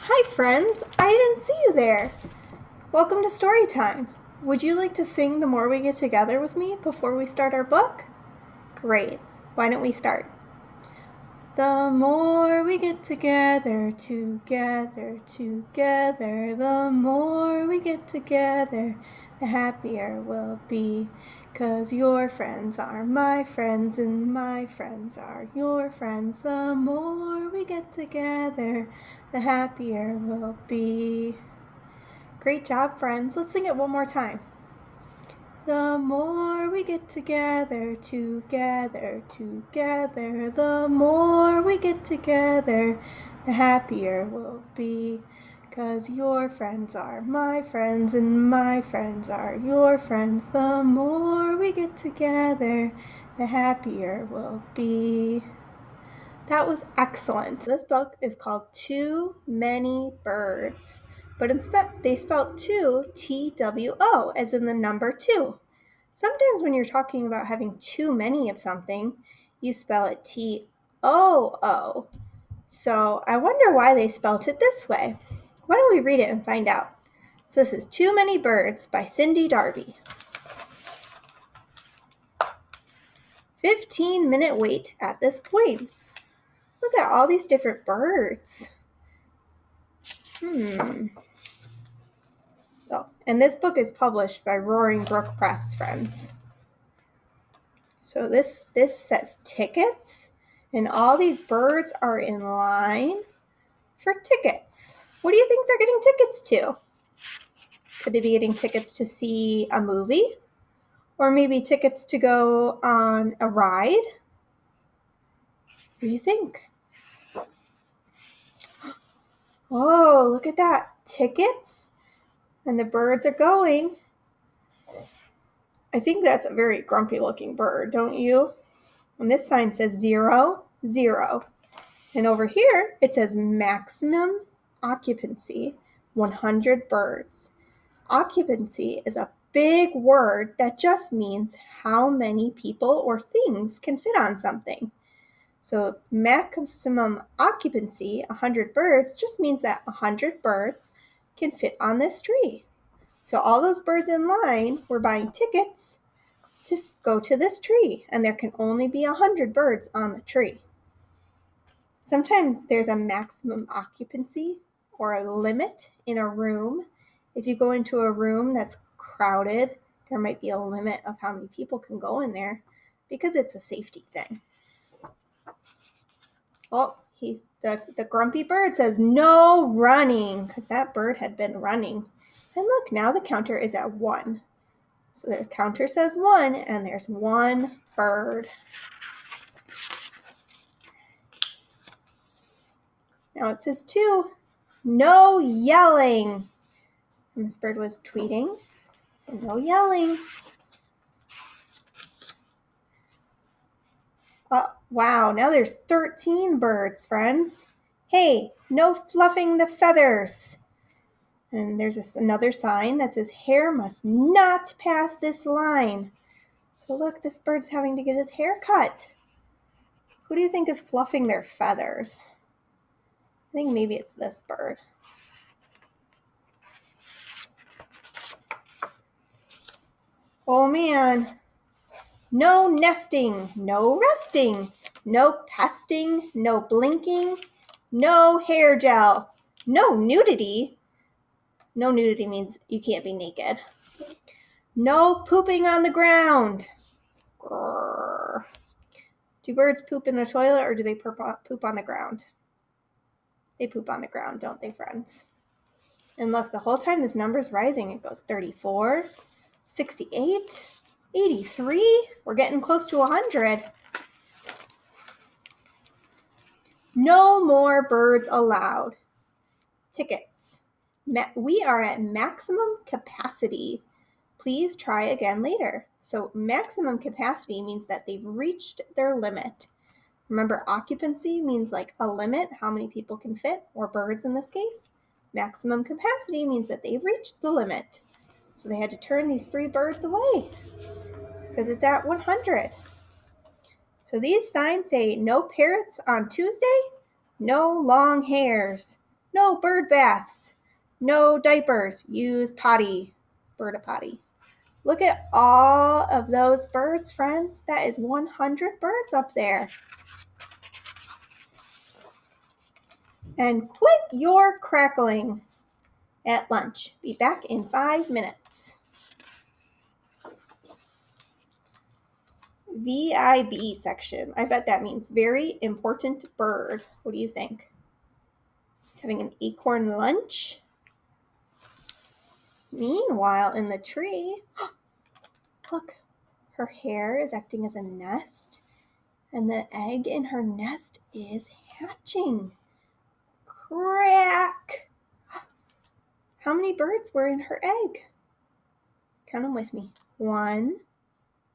Hi friends, I didn't see you there. Welcome to Storytime. Would you like to sing The More We Get Together with me before we start our book? Great, why don't we start? The more we get together, together, the more we get together, the happier we'll be. 'Cause your friends are my friends and my friends are your friends. The more we get together, the happier we'll be. Great job, friends. Let's sing it one more time. The more we get together, together, the more we get together, the happier we'll be. 'Cause your friends are my friends and my friends are your friends. The more we get together, the happier we'll be. That was excellent. This book is called Too Many Birds, but they spelled two, T-W-O, as in the number 2. Sometimes when you're talking about having too many of something, you spell it T-O-O. So I wonder why they spelt it this way. Why don't we read it and find out? So this is Too Many Birds by Cindy Darby. 15-minute wait at this point. Look at all these different birds. Oh, and this book is published by Roaring Brook Press, friends. So this says tickets, and all these birds are in line for tickets. What do you think they're getting tickets to? Could they be getting tickets to see a movie? Or maybe tickets to go on a ride? What do you think? Oh, look at that. Tickets? And the birds are going. I think that's a very grumpy looking bird, don't you? And this sign says 0, 0. And over here, it says maximum occupancy, 100 birds. Occupancy is a big word that just means how many people or things can fit on something. So maximum occupancy, 100 birds, just means that 100 birds can fit on this tree. So all those birds in line were buying tickets to go to this tree, and there can only be 100 birds on the tree. Sometimes there's a maximum occupancy or a limit in a room. If you go into a room that's crowded, there might be a limit of how many people can go in there because it's a safety thing. Oh, the grumpy bird says no running, because that bird had been running. And look, now the counter is at 1. So the counter says 1, and there's 1 bird. Now it says 2, no yelling. And this bird was tweeting, so no yelling. Wow, now there's 13 birds, friends. Hey, no fluffing the feathers. And there's another sign that says hair must not pass this line. So look, this bird's having to get his hair cut. Who do you think is fluffing their feathers? I think maybe it's this bird. Oh man. No nesting, no resting, no pesting, no blinking, no hair gel, no nudity. No nudity means you can't be naked. No pooping on the ground. Grrr. Do birds poop in the toilet or do they poop on the ground? They poop on the ground, don't they, friends? And look, the whole time this number's rising. It goes 34, 68, 83. We're getting close to 100. No more birds allowed. Tickets. We are at maximum capacity. Please try again later. So maximum capacity means that they've reached their limit. Remember, occupancy means like a limit, how many people can fit, or birds in this case. Maximum capacity means that they've reached the limit. So they had to turn these 3 birds away because it's at 100. So these signs say no parrots on Tuesday, no long hairs. No bird baths. No diapers. Use potty. Bird a potty. Look at all of those birds, friends. That is 100 birds up there. And quit your crackling at lunch. Be back in 5 minutes. VIB section. I bet that means very important bird. What do you think? He's having an acorn lunch. Meanwhile, in the tree, look, her hair is acting as a nest, and the egg in her nest is hatching. Crack! How many birds were in her egg? Count them with me. 1,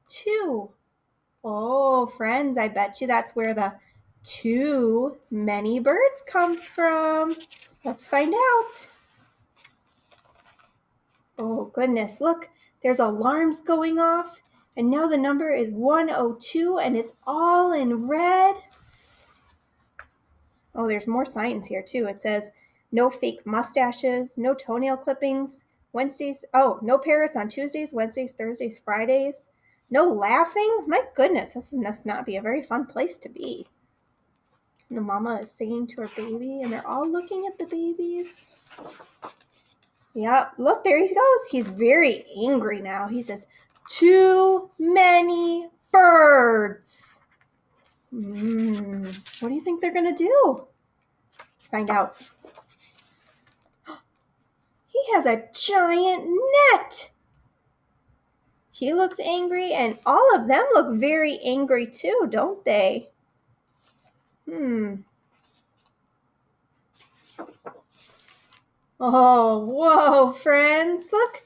2. Oh, friends, I bet you that's where the too many birds comes from. Let's find out. Oh, goodness, look, there's alarms going off, and now the number is 102, and it's all in red. Oh, there's more signs here, too. It says, no fake mustaches, no toenail clippings, Wednesdays. Oh, no parrots on Tuesdays, Wednesdays, Thursdays, Fridays. No laughing? My goodness, this must not be a very fun place to be. And the mama is singing to her baby, and they're all looking at the babies. Yep, look, there he goes. He's very angry now. He says, too many birds. What do you think they're going to do? Let's find out. He has a giant net. He looks angry, and all of them look very angry too, don't they? Oh, whoa, friends, look.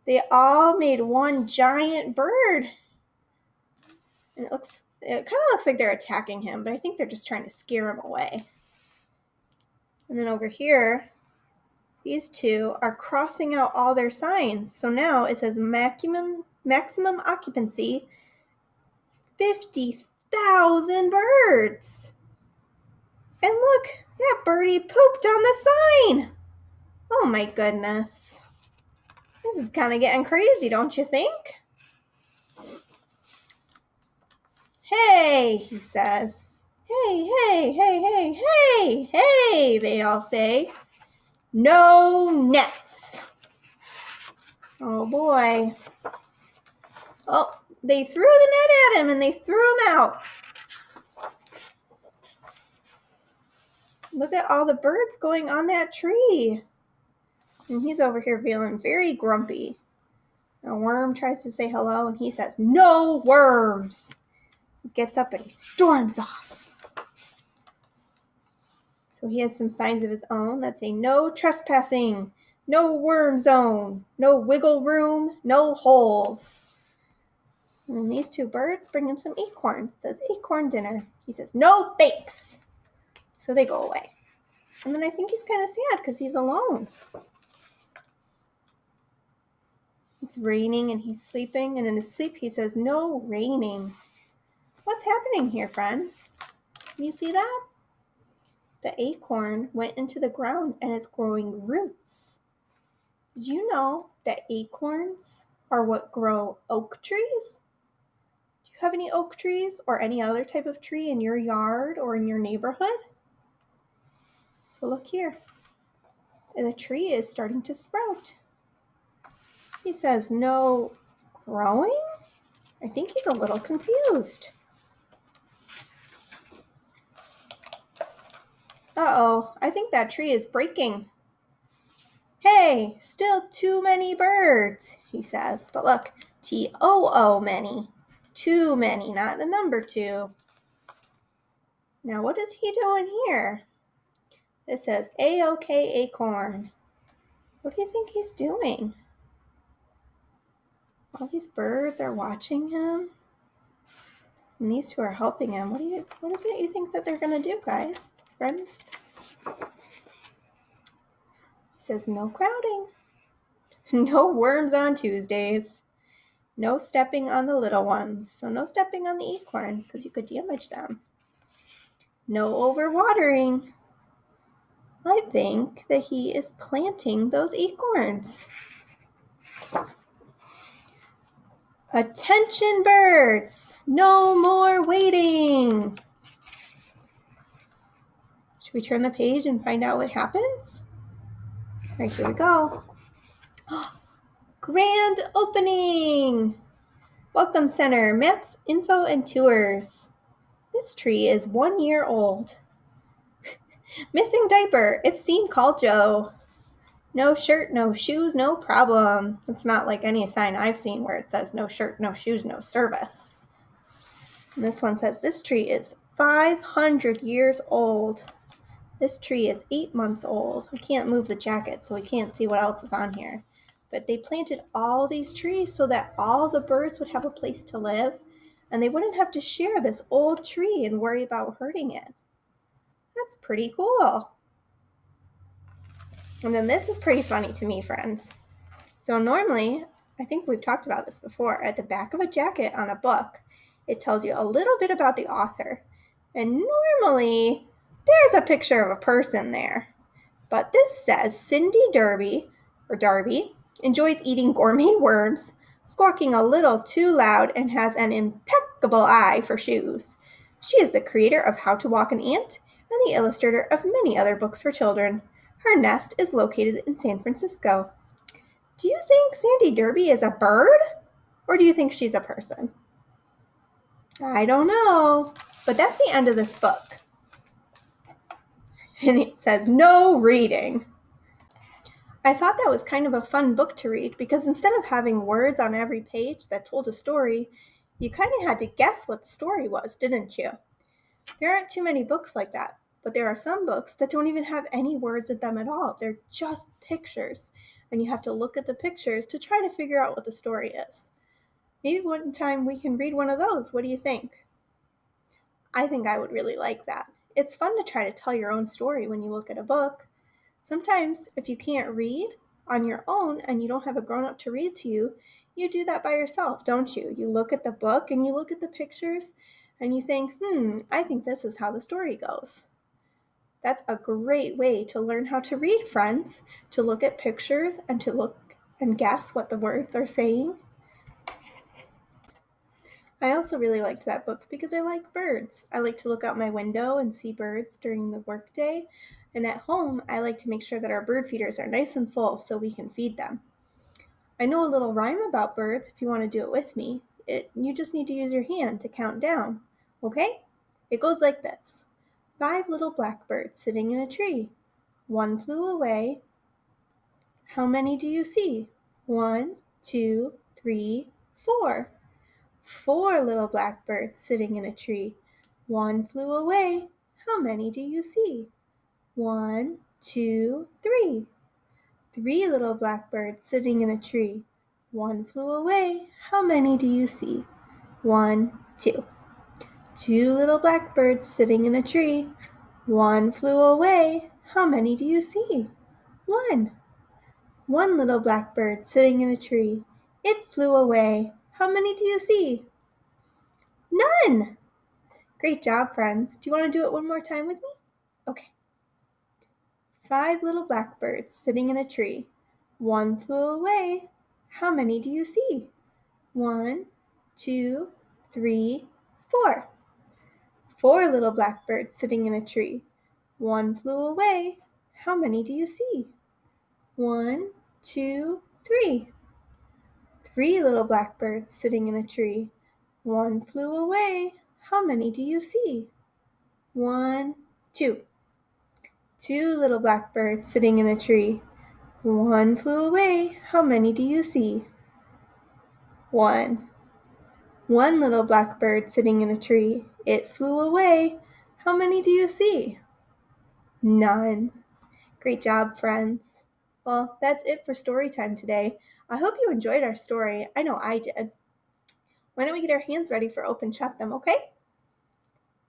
They all made one giant bird. And it kind of looks like they're attacking him, but I think they're just trying to scare him away. And then over here, these two are crossing out all their signs. So now it says maximum occupancy, 50,000 birds. And look, that birdie pooped on the sign. Oh my goodness. This is kind of getting crazy, don't you think? Hey, he says. Hey, hey, hey, hey, hey, hey, they all say. No nets. Oh boy. Oh, they threw the net at him and they threw him out. Look at all the birds going on that tree. And he's over here feeling very grumpy. A worm tries to say hello and he says, no worms. He gets up and he storms off. So he has some signs of his own that say no trespassing, no worm zone, no wiggle room, no holes. And then these two birds bring him some acorns. It says acorn dinner. He says, no thanks. So they go away. And then I think he's kind of sad because he's alone. It's raining and he's sleeping. And in his sleep he says, no raining. What's happening here, friends? Can you see that? The acorn went into the ground and it's growing roots. Did you know that acorns are what grow oak trees? Do you have any oak trees or any other type of tree in your yard or in your neighborhood? So look here. The tree is starting to sprout. He says, no growing? I think he's a little confused. Uh-oh, I think that tree is breaking. Hey, still too many birds, he says. But look, T-O-O many. Too many, not the number 2. Now what is he doing here? It says A-OK acorn. What do you think he's doing? All these birds are watching him. And these two are helping him. What is it you think that they're going to do, guys? Friends? He says no crowding. No worms on Tuesdays. No stepping on the little ones. So no stepping on the acorns because you could damage them. No overwatering. I think that he is planting those acorns. Attention birds, no more waiting. Should we turn the page and find out what happens? All right, here we go. Grand opening! Welcome Center, maps, info, and tours. This tree is 1 year old. Missing diaper, if seen, call Joe. No shirt, no shoes, no problem. It's not like any sign I've seen where it says no shirt, no shoes, no service. And this one says this tree is 500 years old. This tree is 8 months old. I can't move the jacket, so we can't see what else is on here. But they planted all these trees so that all the birds would have a place to live, and they wouldn't have to share this old tree and worry about hurting it. That's pretty cool. And then this is pretty funny to me, friends. So normally, I think we've talked about this before, at the back of a jacket on a book, it tells you a little bit about the author. And normally, there's a picture of a person there. But this says Cindy Darby enjoys eating gourmet worms, squawking a little too loud, and has an impeccable eye for shoes. She is the creator of How to Walk an Ant and the illustrator of many other books for children. Her nest is located in San Francisco. Do you think Sandy Darby is a bird? Or do you think she's a person? I don't know. But that's the end of this book. And it says no reading. I thought that was kind of a fun book to read because instead of having words on every page that told a story, you kind of had to guess what the story was, didn't you? There aren't too many books like that, but there are some books that don't even have any words in them at all. They're just pictures, and you have to look at the pictures to try to figure out what the story is. Maybe one time we can read one of those. What do you think? I think I would really like that. It's fun to try to tell your own story when you look at a book. Sometimes, if you can't read on your own and you don't have a grown-up to read to you, you do that by yourself, don't you? You look at the book and you look at the pictures and you think, I think this is how the story goes. That's a great way to learn how to read, friends, to look at pictures and to look and guess what the words are saying. I also really liked that book because I like birds. I like to look out my window and see birds during the workday. And at home, I like to make sure that our bird feeders are nice and full so we can feed them. I know a little rhyme about birds if you want to do it with me. You just need to use your hand to count down. Okay? It goes like this. 5 little blackbirds sitting in a tree. 1 flew away. How many do you see? 1, 2, 3, 4. 4 little blackbirds sitting in a tree. 1 flew away. How many do you see? 1, 2, 3. 3 little blackbirds sitting in a tree. 1 flew away. How many do you see? 1, 2. 2 little blackbirds sitting in a tree. 1 flew away. How many do you see? 1. 1 little blackbird sitting in a tree. It flew away. How many do you see? None! Great job, friends. Do you want to do it one more time with me? Okay. 5 little blackbirds sitting in a tree. 1 flew away. How many do you see? 1, 2, 3, 4. 4 little blackbirds sitting in a tree. 1 flew away. How many do you see? 1, 2, 3. 3 little blackbirds sitting in a tree. 1 flew away. How many do you see? 1, 2. 2 little blackbirds sitting in a tree. 1 flew away. How many do you see? 1. 1 little blackbird sitting in a tree. It flew away. How many do you see? None. Great job, friends. Well, that's it for story time today. I hope you enjoyed our story. I know I did. Why don't we get our hands ready for open shut them, okay?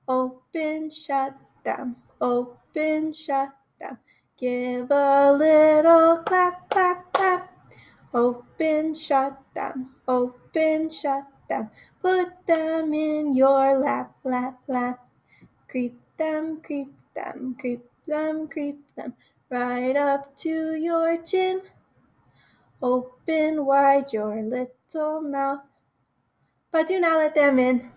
Open shut them. Open shut them. Give a little clap, clap, clap. Open shut them. Open shut them. Put them in your lap, lap, lap. Creep them, creep them, creep them, creep them right up to your chin. Open wide your little mouth, but do not let them in.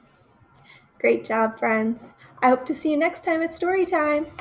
Great job, friends. I hope to see you next time at Storytime.